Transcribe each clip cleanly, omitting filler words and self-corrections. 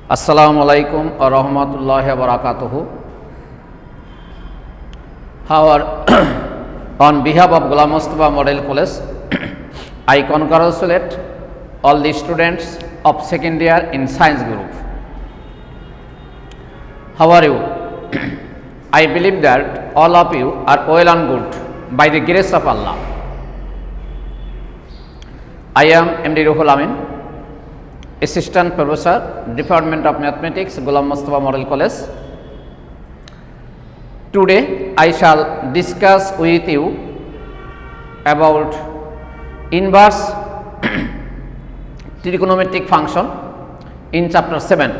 Assalamu alaikum wa rahmatullahi wa barakatuhu. On behalf of Ghulam Mustafa Model College, I congratulate all the students of second year in science group. How are you? I believe that all of you are well and good by the grace of Allah. I am MD Ruhul Amin, Assistant Professor, Department of Mathematics, Ghulam Mustafa Model College. Today I shall discuss with you about inverse trigonometric function in chapter 7.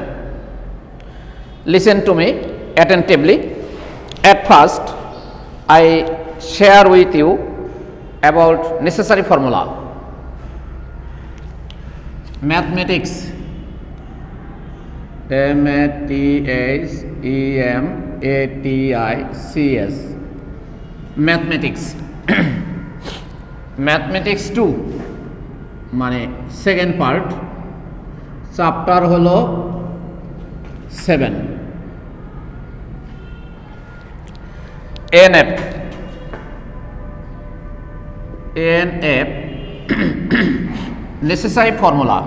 Listen to me attentively. At first, I share with you about necessary formula. Mathematics, M-A-T-H-E-M-A-T-I-C-S, Mathematics. Mathematics 2 মানে second part, chapter হলো 7. NF necessary formula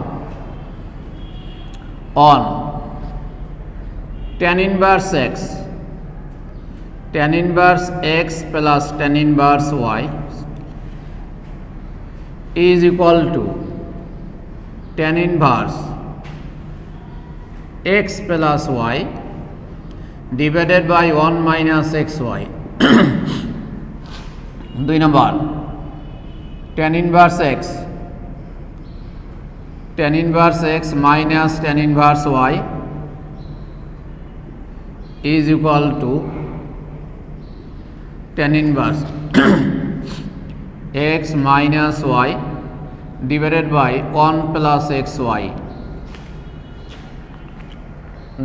on tan inverse x plus tan inverse y is equal to tan inverse x plus y divided by 1 minus xy. 2 number, tan inverse x minus tan inverse y is equal to tan inverse x minus y divided by 1 plus xy.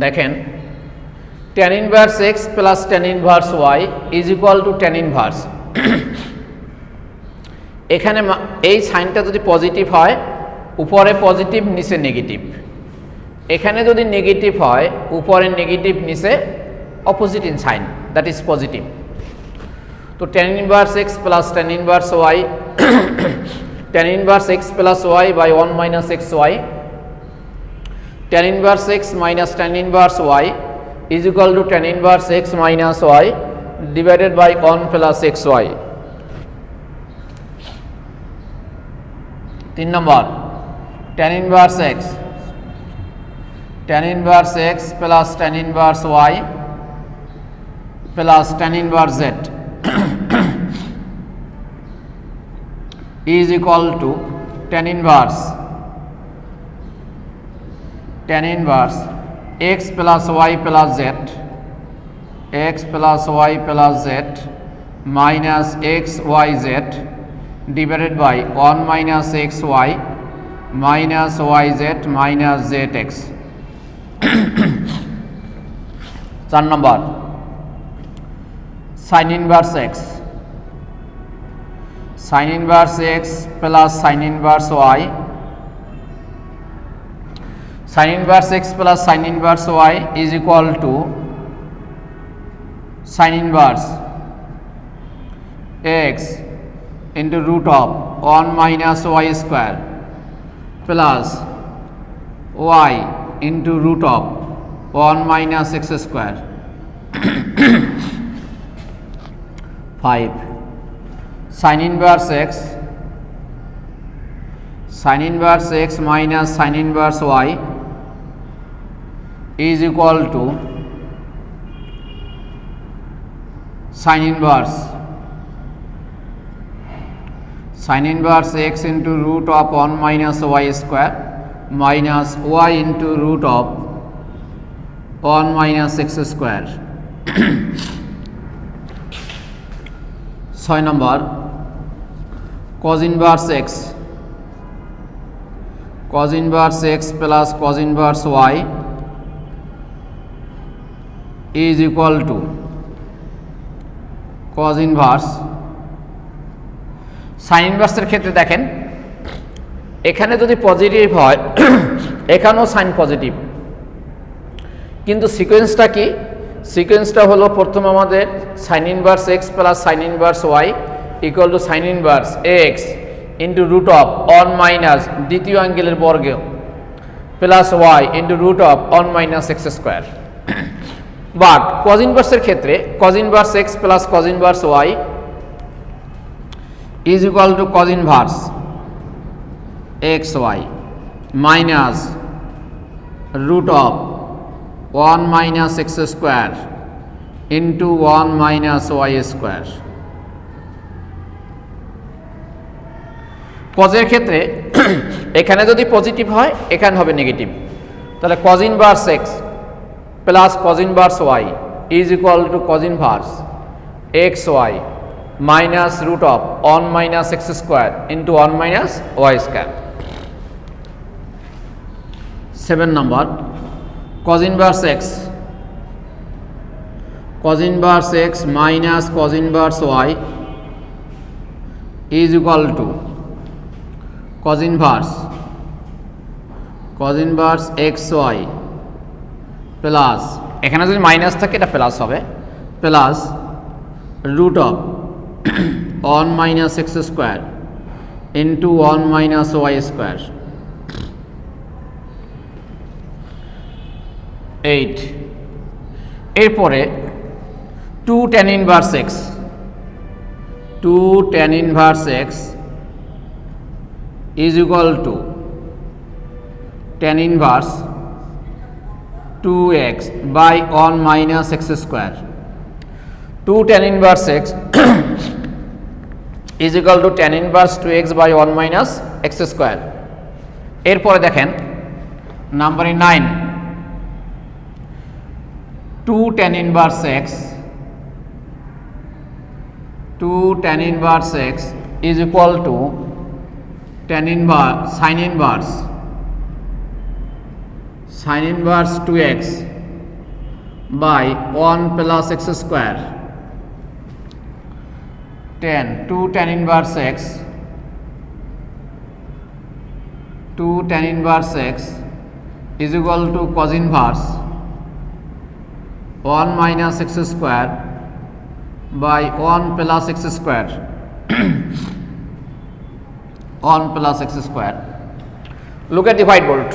দেখেন tan inverse x plus tan inverse y is equal to tan inverse. এখানে এই সাইনটা যদি positive হয় উপরে positive নিচে negative, এখানে যদি negative হয় উপরে নেগেটিভ নিচে opposite in sign, that is positive. তো tan inverse x plus tan inverse y tan inverse x plus y by 1 minus xy, tan inverse x minus tan inverse y is equal to tan inverse x minus y divided by 1 plus xy. 3 number, tan inverse x plus tan inverse y plus tan inverse z is equal to tan inverse x plus y plus z minus xyz divided by 1 minus xy minus yz minus zx. 4 number, sin inverse x plus sin inverse y, sin inverse x plus sin inverse y is equal to sin inverse x into root of 1 minus y square plus y into root of 1 minus x square. 5, sin inverse x minus sin inverse y is equal to sin inverse x into root of 1 minus y square minus y into root of 1 minus x square. 6 number, cos inverse x plus cos inverse y is equal to cos inverse. Sine ইনভার্সের ক্ষেত্রে দেখেন এখানে যদি positive হয় এখানেও sign positive, কিন্তু সিকোয়েন্সটা কি? সিকোয়েন্সটা হলো প্রথম আমাদের sine inverse x plus sine inverse y equal to sine inverse x into root of one minus দ্বিতীয় অ্যাঙ্গেলের বর্গ plus y into root of one minus x square. But cos ইনভার্সের ক্ষেত্রে cos inverse x plus cos inverse Y is equal to cos inverse x Y minus root of 1 minus x square into 1 minus Y square. কজের ক্ষেত্রে এখানে যদি positive হয় এখানে হবে negative, তাহলে cos inverse x plus cos inverse Y is equal to cos inverse x Y minus root of 1 minus x square into 1 minus Y square. 7 number cos inverse x minus cos inverse y is equal to cos inverse xy plus এখানে যদি minus থাকে এটা plus হবে plus root of 1 minus x square into 1 minus Y square. 8 এরপরে 2 tan inverse x 2 tan inverse x is equal to tan inverse 2x by 1 minus x square. 2 tan inverse x is equal to tan inverse 2x by 1 minus x square. এরপরে দেখেন number 9 2 tan inverse x 2 tan inverse x is equal to tan inverse sin inverse 2x by 1 plus x square. 2 tan inverse x 2 tan inverse x is equal to cos inverse 1 minus x square by 1 plus x square 1 plus x square. Look at the whiteboard.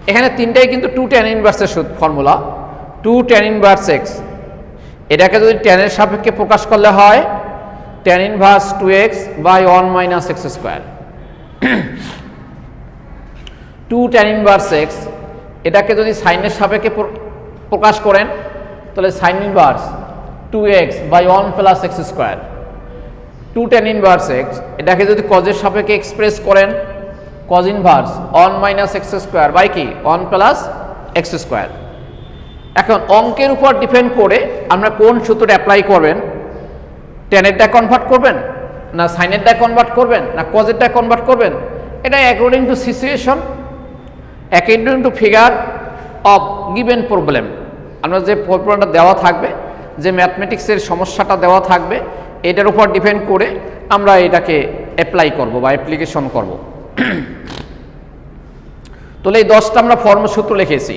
এখানে তিনটাই কিন্তু 2 tan inverse এর formula. 2 tan inverse x এটাকে যদি tan এর সাপেক্ষে প্রকাশ করলে হয় tan inverse 2x by 1 minus x square. 2 tan inverse x এটাকে যদি sin এর সাপেক্ষে প্রকাশ করেন তাহলে sin inverse 2x by 1 plus x square. 2 tan inverse x এটাকে যদি cos এর সাপেক্ষে এক্সপ্রেস করেন cos inverse 1 minus x square by কি 1 plus x square. এখন অঙ্কের উপর ডিপেন্ড করে আমরা কোন সূত্রটা অ্যাপ্লাই করবেন, tan এরটা কনভার্ট করবেন না sin এরটা কনভার্ট করবেন না cos এরটা কনভার্ট করবেন, এটা according to situation, according to figure of given problem. আমরা যে প্রবলেমটা দেওয়া থাকবে, যে ম্যাথমেটিক্সের সমস্যাটা দেওয়া থাকবে, এটার উপর ডিপেন্ড করে আমরা এটাকে অ্যাপ্লাই করব বা অ্যাপ্লিকেশন করব। তাহলে এই 10টা আমরা ফর্মসূত্র লিখেছি,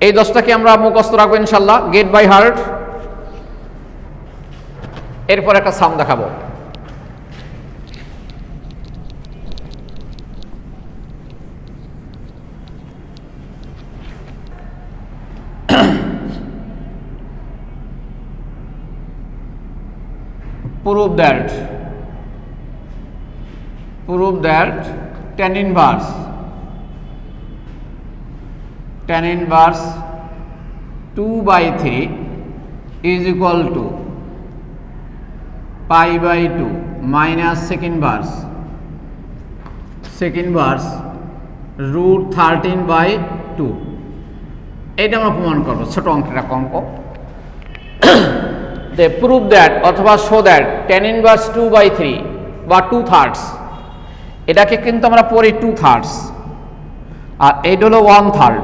এই 10টাকে আমরা মুখস্থ রাখবো ইনশাল্লাহ, গেট বাই হার্ট। এরপর একটা সাম দেখাবো। prove that tan inverse 2 by 3 is equal to pi by 2 minus second verse root 13 by 2. এটা আমরা প্রমাণ করব, ছোট অঙ্কটা অঙ্ক। they prove that অথবা show that tan inverse 2 by 3 বা 2/3, এটাকে কিন্তু আমরা পড়ি 2/3 আর এইটা হলো 1/3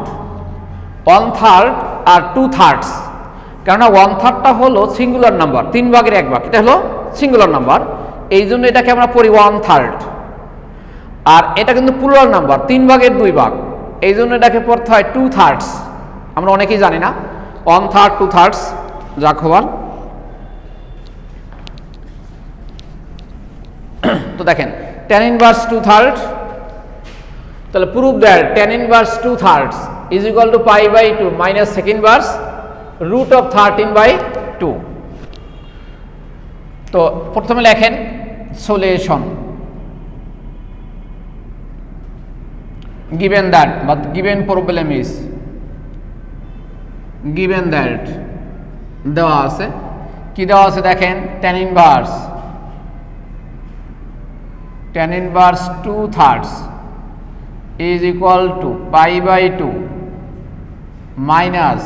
আর 2/3, কেননা 1/3টা হলো সিঙ্গুলার নাম্বার, 3 ভাগের 1 ভাগ, এটা হলো সিঙ্গুলার নাম্বার, এই জন্য এটাকে আমরা পড়ি 1/3। আর এটা কিন্তু প্লুরাল নাম্বার, 3 ভাগের 2 ভাগ, এই জন্য এটাকে পড়তে হয় 2/3। আমরা অনেকেই জানি না, 1/3 2/3 যাক হবার। তো দেখেন tan inverse 2/3, তাহলে prove that tan inverse 2/3 is equal to pi by 2 minus sec inverse root of 13/2। তো প্রথমে লেখেন solution, given that but given problem is given that দেওয়া আছে, কি দেওয়া আছে দেখেন, tan inverse 2/3 is equal to pi by 2 minus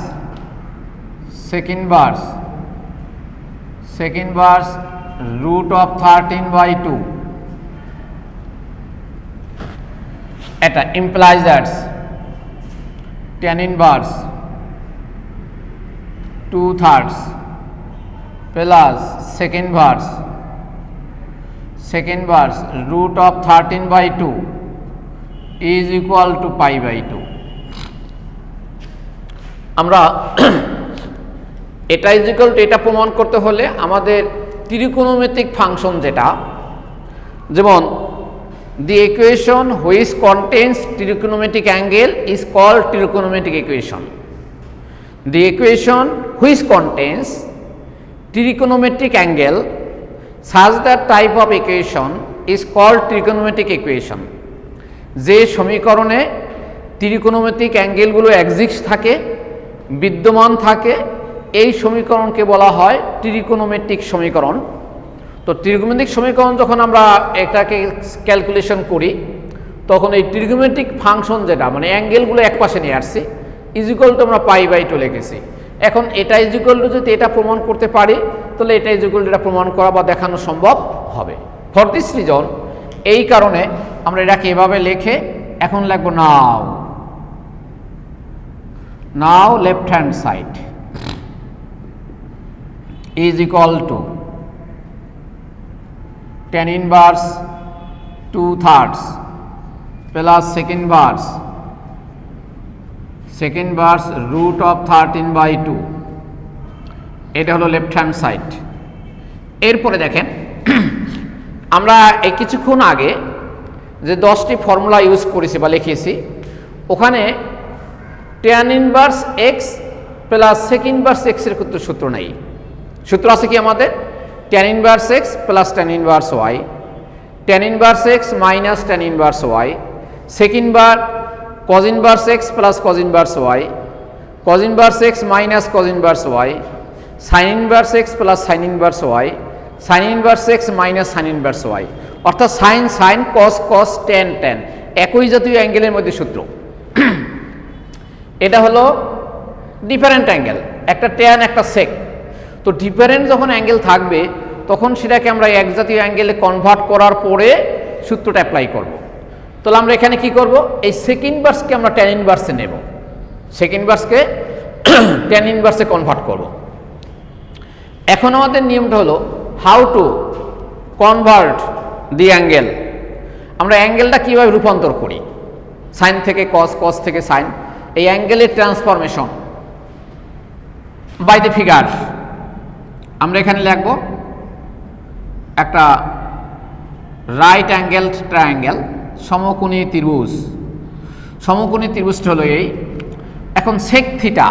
sec inverse root of 13/2। এটা implies that tan inverse 2/3 plus sec inverse root of 13/2 is equal to pi by 2। আমরা এটা is equal two এটা প্রমাণ করতে হলে আমাদের ত্রিকোণমিতিক ফাংশন যেটা, যেমন the equation which contains trigonometric angle is called trigonometric equation. The equation which contains trigonometric angle such that type of equation is called trigonometric equation. যে সমীকরণে ত্রিকোণমিতিক অ্যাঙ্গেলগুলো এক্সিস্ট থাকে, বিদ্যমান থাকে, এই সমীকরণকে বলা হয় ত্রিকোণমিতিক সমীকরণ। তো ত্রিকোণমিতিক সমীকরণ যখন আমরা এটাকে ক্যালকুলেশন করি তখন এই ত্রিকোণমিতিক ফাংশন যেটা মানে অ্যাঙ্গেলগুলো এক পাশে নিয়ে আসছি ইজ ইকুয়াল টু আমরা পাই বাই 2 লিখেছি। এখন এটা ইজ ইকুয়াল টু যদি এটা প্রমাণ করতে পারি তাহলে এটা ইজ ইকুয়াল টু এটা প্রমাণ করা বা দেখানো সম্ভব হবে। ফর দিস রিজন, এই কারণে আমরা এটাকে এভাবে লিখে এখন লিখব now left hand side is equal to tan inverse 2/3 plus sec inverse root of 13/2। এটা হলো লেফট হ্যান্ড সাইড। এরপরে দেখেন আমরা এই কিছুক্ষণ আগে যে 10টি ফর্মুলা ইউজ করেছি বা লিখেছি, ওখানে tan inverse x plus sec inverse x এর সূত্র নাই। সূত্র আছে কি আমাদের? tan inverse x plus tan inverse y, tan inverse x minus tan inverse y, sec inverse cos inverse x plus cos inverse y, cos inverse x minus cos inverse y, sin inverse x plus sin inverse y, sin inverse x minus sin inverse y। অর্থাৎ sin cos tan একই জাতীয় অ্যাঙ্গেলের মধ্যে সূত্র। এটা হলো different angle, একটা tan একটা sec। তো ডিফারেন্ট যখন অ্যাঙ্গেল থাকবে তখন সেটাকে আমরা এক জাতীয় অ্যাঙ্গেলে কনভার্ট করার পরে সূত্রটা অ্যাপ্লাই করব। তাহলে আমরা এখানে কি করব, এই sec ইনভার্সকে আমরা tan ইনভার্সে নেব, sec ইনভার্সকে tan ইনভার্সে কনভার্ট করব। এখন আমাদের নিয়মটা হলো how to convert the angle. আমরা অ্যাঙ্গেলটা কীভাবে রূপান্তর করি, সাইন থেকে কস, কস থেকে সাইন, এই অ্যাঙ্গেলের ট্রান্সফরমেশন বাই দ্য ফিগার। আমরা এখানে লিখব একটা রাইট অ্যাঙ্গেল ট্রায়াঙ্গেল, সমকোণী ত্রিভুজ। সমকোণী ত্রিভুজটা হলো এই। এখন সেক থিটা,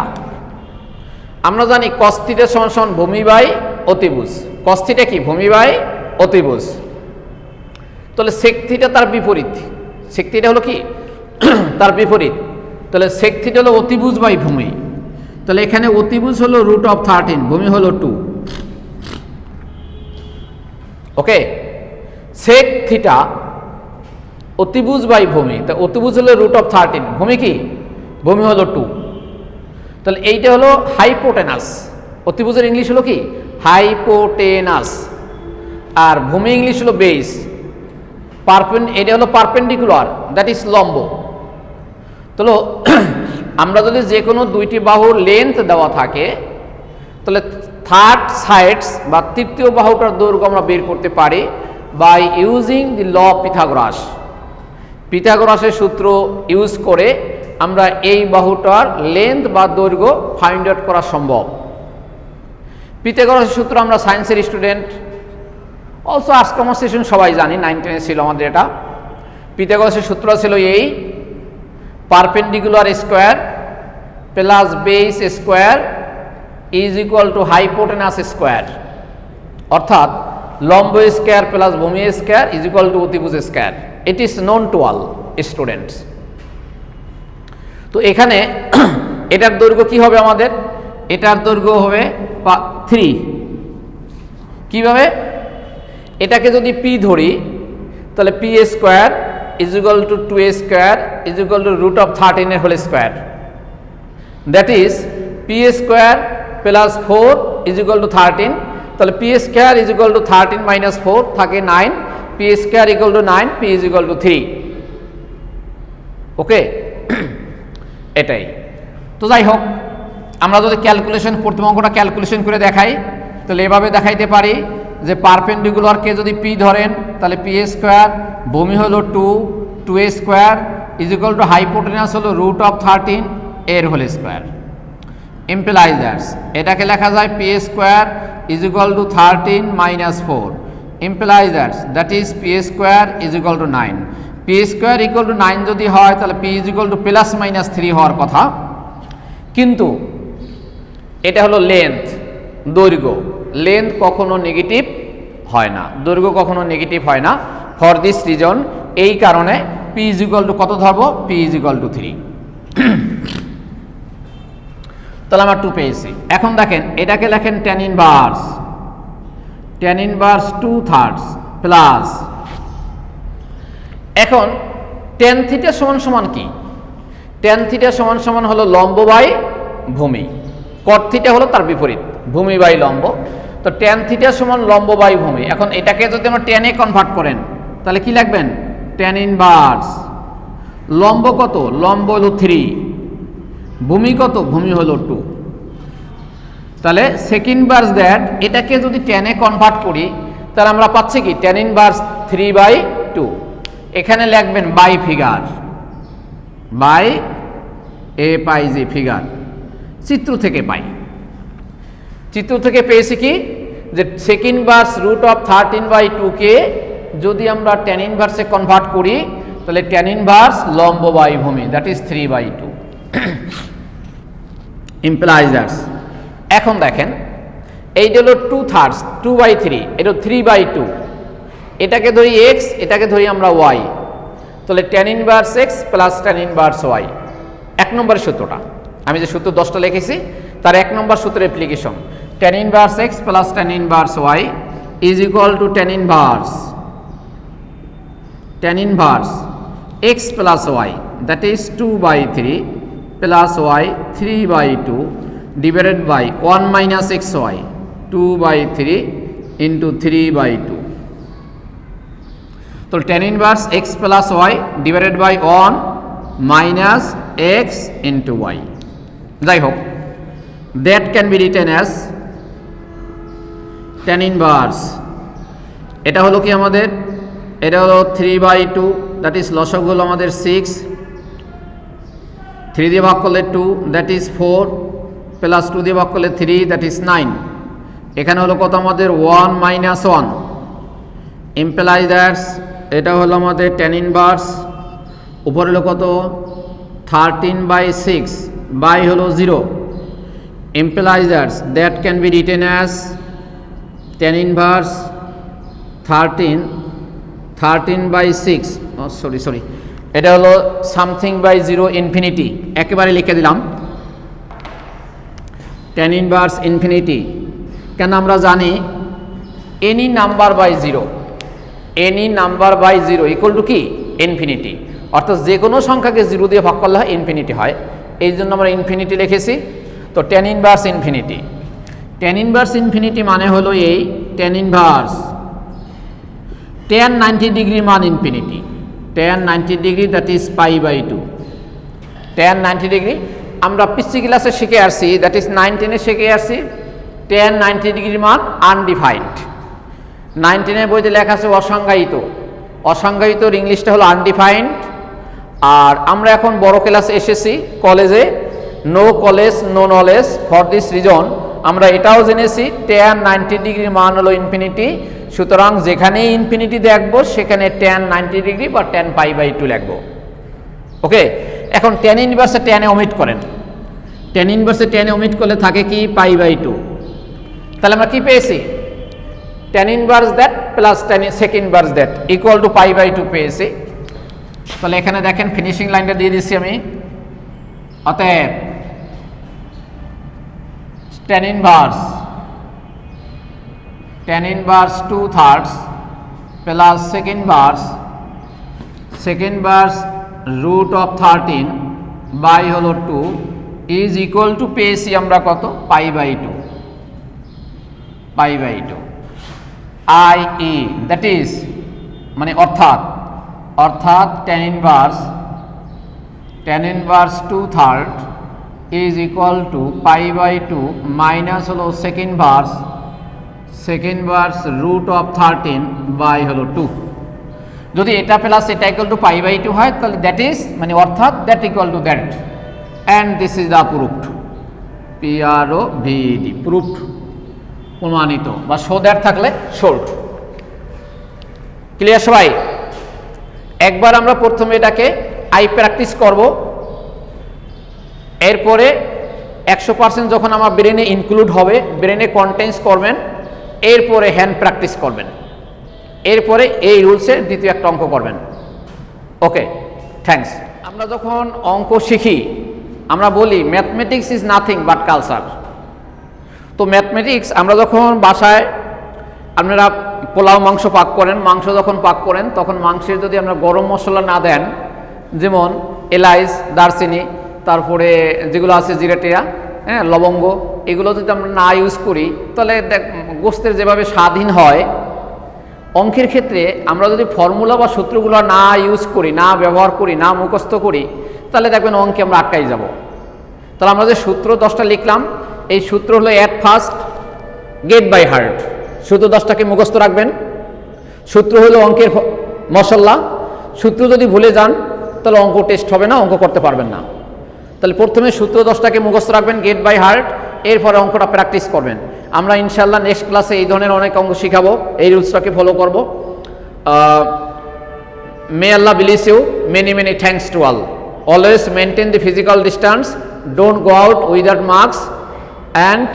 আমরা জানি কস থিটা সমান সমান ভূমি বাই অতিভুজ। কস থিটা কি? ভূমি বাই অতিভুজ। তাহলে সেক থিটা তার বিপরীত, সেক থিটা হলো কি তার বিপরীত। তাহলে সেক থিটা হলো অতিভুজ বাই ভূমি। তাহলে এখানে অতিভুজ হলো √13, ভূমি হলো 2। ওকে, সেক থিটা অতিভুজ বাই ভূমি, তা অতিভুজ হলো √13, ভূমি কি? ভূমি হলো 2। তাহলে এইটা হলো হাইপোটেনাস। অতিভুজের ইংলিশ হলো কি? হাইপোটেনাস। আর ভূমি ইংলিশ হলো বেস। এটা হলো পারপেন্ডিকুলার, দ্যাট ইজ লম্ব। তাহলে আমরা যদি যে কোনো দুইটি বাহুর লেন্থ দেওয়া থাকে তাহলে থার্ড সাইডস বা তৃতীয় বাহুটার দৈর্ঘ্য আমরা বের করতে পারি by using the law of Pythagoras. পিথাগোরাসের সূত্র ইউজ করে আমরা এই বাহুটার লেন্থ বা দৈর্ঘ্য ফাইন্ড আউট করা সম্ভব। পিথাগোরাসের সূত্র আমরা সায়েন্সের student, also arts commerce session সবাই জানি, 9 10 ছিল আমাদের এটা। পিথাগোরাসের সূত্র ছিল এই, perpendicular square plus base square is equal two hypotenuse square, অর্থাৎ লম্ব স্কোয়ার প্লাস ভূমি স্কোয়ার ইজ ইকুয়াল টু অতিভুজ square. It is known to all students. তো এখানে এটার দৈর্ঘ্য কি হবে আমাদের? এটার দৈর্ঘ্য হবে 3। কিভাবে? এটাকে যদি পি ধরি তাহলে P square is equal to 2a square is equal to root of 13 এর whole square, that is P square plus 4 is equal to 13। তাহলে P square is equal to 13 minus 4 থাকে 9, P square equal to 9, P is equal to 3। Okay, এটাই। তো যাই হোক, আমরা যদি calculation প্রথম অঙ্কটা ক্যালকুলেশন করে দেখাই তাহলে এভাবে দেখাইতে পারি যে পারপেন্ডিকুলারকে যদি পি ধরেন তাহলে পি স্কোয়ার, ভূমি হলো 2a square is equal two hypotenuse হলো রুট অফ 13 এর হোল স্কোয়ার। ইমপ্লাইজ দ্যাট এটাকে লেখা যায় P square is equal to 13 minus 4, implies that is P square is equal to 9। P square equal to 9 যদি হয় তাহলে P is equal two plus minus 3 হওয়ার কথা, কিন্তু এটা হলো লেন্থ, দৈর্ঘ্য। লেন্থ কখনো নেগেটিভ হয় না, দৈর্ঘ্য কখনো নেগেটিভ হয় না। ফর দিস রিজন, এই কারণে পি ইজ ইকুয়াল টু কত ধরবো? P is equal to 3। তাহলে আমরা 2 পেয়েছি। এখন দেখেন এটাকে লেখেন tan inverse, tan inverse 2/3 plus, এখন tan থিটা সমান সমান কি? tan থিটা সমান সমান হলো লম্ব বাই ভূমি, cot থিটা হলো তার বিপরীত, ভূমি বাই লম্ব। তো tan থিটা সমান লম্ব বাই ভূমি। এখন এটাকে যদি আমরা tan এ কনভার্ট করেন তাহলে কি লিখবেন? tan ইনভার্স লম্ব কত? লম্ব হলো 3, ভূমি কত? ভূমি হলো 2। তাহলে সেকেন্ড ভার্স দ্যাট এটাকে যদি tan এ কনভার্ট করি তাহলে আমরা পাচ্ছি কি? tan inverse 3/2। এখানে লিখবেন বাই ফিগার, বাই এ পাই জি ফিগার, চিত্র থেকে পাই। চিত্র থেকে পেয়েছি কি? যে সেকেন্ড ভার্স রুট অফ 13/2 কে যদি আমরা tan ইনভার্সে কনভার্ট করি তাহলে tan ইনভার্স লম্ব বাই ভূমি, দ্যাট ইজ 3/2 ইমপ্লাইজ দ্যাট। এখন দেখেন এইটা হলো 2/3, 2/3, এটা 3/2। এটাকে ধরি x, এটাকে ধরি আমরা y, তাহলে tan inverse x plus tan inverse y। 1 নম্বরের সূত্রটা, আমি যে সূত্র 10টা লিখেছি তার 1 নম্বর সূত্রের application, tan inverse x plus tan inverse y is equal to tan inverse x plus y, that is 2/3 plus y 3/2 divided by 1 minus xy 2/3 into 3/2। তো tan inverse x plus y divided by 1 minus x into y। যাই হোক, that can be written as tan inverse, এটা হলো কি আমাদের? এটা হলো 3/2, that is লসাগু হলো আমাদের 6, 3 দিয়ে ভাগ করলে 2, দ্যাট ইজ 4, প্লাস 2 দিয়ে ভাগ করলে 3, দ্যাট ইজ 9। এখানে হলো কত আমাদের? 1 মাইনাস 1, ইমপ্লাইজ দ্যাটস এটা হলো আমাদের tan ইনভার্স, উপরে হলো কত? 13/6 বাই হলো 0, implies that's that can be written as tan inverse 13/6, sorry এটা হলো সামথিং বাই 0 ইনফিনিটি, একেবারে লিখে দিলাম tan ইনভার্স ইনফিনিটি। কেন? আমরা জানি any number by 0, any number by 0 equal to কি? ইনফিনিটি। অর্থাৎ যে কোনো সংখ্যাকে 0 দিয়ে ভাগ করলে হয় ইনফিনিটি হয়, এই জন্য আমরা ইনফিনিটি লিখেছি। তো tan inverse infinity, tan inverse infinity মানে হলো এই tan ইনভার্স tan 90 ডিগ্রি মান infinity, tan 90 degree that is π/2। tan 90 degree আমরা পিসি ক্লাসে শিখে আসছি, দ্যাট ইজ 9-10 এ শিখে আসছি tan 90 ডিগ্রির মান আনডিফাইন্ড। 9-10 এর বইতে লেখা আছে অসংজ্ঞায়িত, অসংজ্ঞায়িতর ইংলিশটা হলো আনডিফাইন্ড, আর আমরা এখন বড় ক্লাসে এসেছি, কলেজে no college no knowledge. For this reason আমরা এটাও জেনেছি tan 90 ডিগ্রির মান হলো ইনফিনিটি, সুতরাং যেখানেই ইনফিনিটি দেখব সেখানে tan 90 ডিগ্রি বা tan পাই বাই 2 লিখব। ওকে, এখন tan ইনভার্সে tan এ ওমিট করেন, tan ইনভার্সে tan এ ওমিট করলে থাকে কি পাই বাই 2। তাহলে আমরা কি পেয়েছি, tan inverse that plus tan sec inverse that equal to pi by 2 পেয়েছি। তাহলে এখানে দেখেন ফিনিশিং লাইনটা দিয়ে দিচ্ছি আমি। অতএব tan inverse 2/3 plus sec inverse root of 13 by হলো 2 ইজ ইকুয়াল টু পেয়েছি আমরা কত, pi by 2 I E that is মানে অর্থাৎ tan inverse 2/3 is equal to pi by 2 minus হলো sec inverse root of 13 by হলো 2। যদি এটা প্লাস এটা ইকুয়াল টু পাই বাই 2 হয় তাহলে দ্যাট ইজ মানে অর্থাৎ that equal to that, and this is the proofed, PROVED proofed, প্রমাণিত, বা শো দ্যাট থাকলে শোল্ড। ক্লিয়ার সবাই? একবার আমরা প্রথমে এটাকে আই প্র্যাকটিস করব, এরপরে 100% যখন আমার ব্রেনে ইনক্লুড হবে, ব্রেনে কন্টেন্স করবেন, এরপরে হ্যান্ড প্র্যাকটিস করবেন, এরপরে এই রুলসের দ্বিতীয় একটা অঙ্ক করবেন। ওকে, থ্যাঙ্কস। আমরা যখন অঙ্ক শিখি আমরা বলি mathematics is nothing but culture. তো ম্যাথমেটিক্স আমরা যখন বাসায় আপনারা পোলাও মাংস পাক করেন, মাংস যখন পাক করেন তখন মাংসের যদি আমরা গরম মশলা না দেন, যেমন এলাইচ, দারচিনি, তারপরে যেগুলো আছে জিরা টিরা, হ্যাঁ, লবঙ্গ, এগুলো যদি আমরা না ইউজ করি তাহলে গোস্তের যেভাবে স্বাদহীন হয়, অঙ্কের ক্ষেত্রে আমরা যদি ফর্মুলা বা সূত্রগুলো না ইউজ করি, না ব্যবহার করি, না মুখস্থ করি, তাহলে দেখবেন অঙ্কে আমরা আটকাই যাব। তাহলে আমরা যে সূত্র 10টা লিখলাম, এই সূত্র হলো at first get by heart, সূত্র 10টাকে মুখস্থ রাখবেন। সূত্র হলো অঙ্কের মশলা, সূত্র যদি ভুলে যান তাহলে অঙ্ক টেস্ট হবে না, অঙ্ক করতে পারবেন না। তাহলে প্রথমে সূত্র 10টাকে মুখস্থ রাখবেন গেট বাই হার্ট, এরপরে অঙ্কটা প্র্যাকটিস করবেন। আমরা ইনশাল্লাহ নেক্সট ক্লাসে এই ধরনের অনেক অঙ্ক শিখাবো, এই রুলসটাকে ফলো করব। May Allah bless you, many thanks to all. Always maintain the physical distance, don't go out without mask, and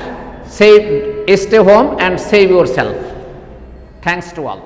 stay home and save yourself. Thanks to all.